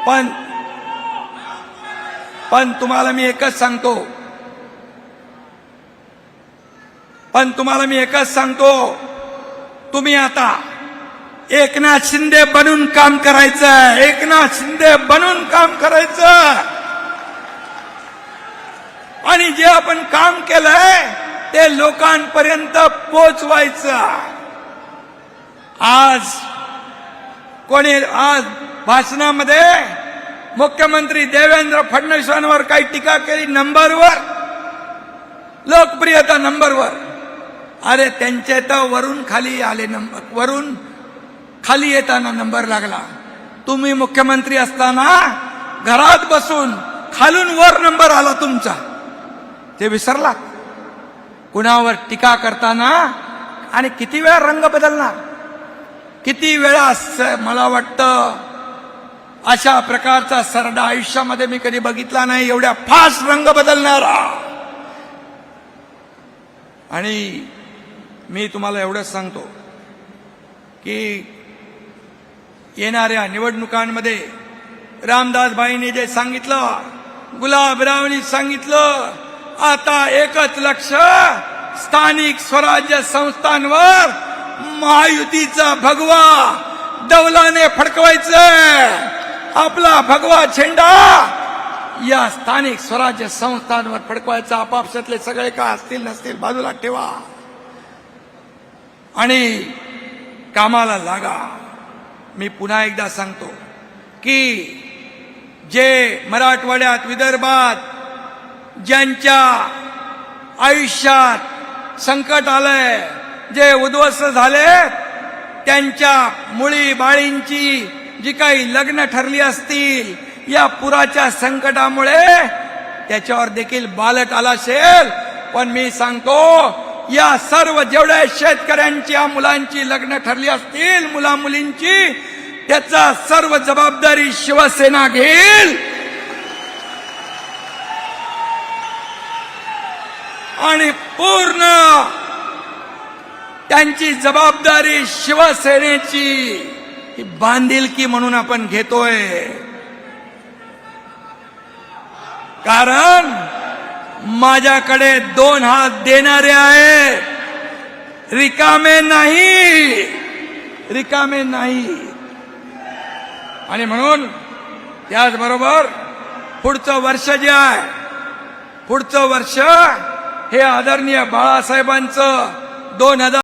पण तुम्हाला मी एकच सांगतो, तुम्ही आता एकनाथ शिंदे बनून काम करायचं, एकनाथ शिंदे बनून काम करायचं। आणि जे आपण काम केलंय ते लोकांपर्यंत पोहोचवायचं। आज भाषणामध्ये मुख्यमंत्री देवेंद्र फडणवीसांवर काही टीका केली, नंबरवर, लोकप्रियता नंबरवर। अरे त्यांचे तर वरून खाली आले नंबर, वरून खाली येताना नंबर लागला। तुम्ही मुख्यमंत्री असताना घरात बसून खालून वर नंबर आला तुमचा, ते विसरला? कुणावर टीका करताना आणि किती वेळा रंग बदलणार, किती वेळा? मला वाटतं अशा प्रकारचा सरडा आयुष्यामध्ये मी कधी बघितला नाही, एवढ्या फास्ट रंग बदलणारा। आणि मी तुम्हाला एवढंच सांगतो की येणाऱ्या निवडणुकांमध्ये रामदासभाईंनी जे सांगितलं, गुलाबरावांनी सांगितलं, आता एकच लक्ष स्थानिक स्वराज्य संस्थांवर महायुतीचा भगवा डौलाने फडकवायचं। आपला भगवा झेंडा या स्थानिक स्वराज्य संस्थांवर फडकवायचा। आपापसातले सगळे काय असतील नसतील बाजूला ठेवा आणि कामाला लागा। मी पुन्हा एकदा सांगतो की जे मराठवाड्यात, विदर्भात ज्यांच्या आयुष्यात संकट आलंय, जे उद्ध्वस्त झाले, त्यांच्या मुली बाळींची जी काही लग्न ठरली असतील, या पुराच्या संकटामुळे त्याच्यावर देखील बालट आला असेल। पण मी सांगतो, या सर्व जेवढ्या शेतकऱ्यांच्या मुलांची लग्न ठरली असतील, मुला मुलींची, त्याचा सर्व जबाबदारी शिवसेना घेईल। आणि पूर्ण त्यांची जबाबदारी शिवसेनेची ही बांधिलकी म्हणून आपण घेतोय। कारण माझ्याकडे 2 हात देणारे आहेत, रिकामे नाही। आणि म्हणून त्याचबरोबर पुढचं वर्ष जे आहे, पुढचं वर्ष हे आदरणीय बाळासाहेबांचं 2000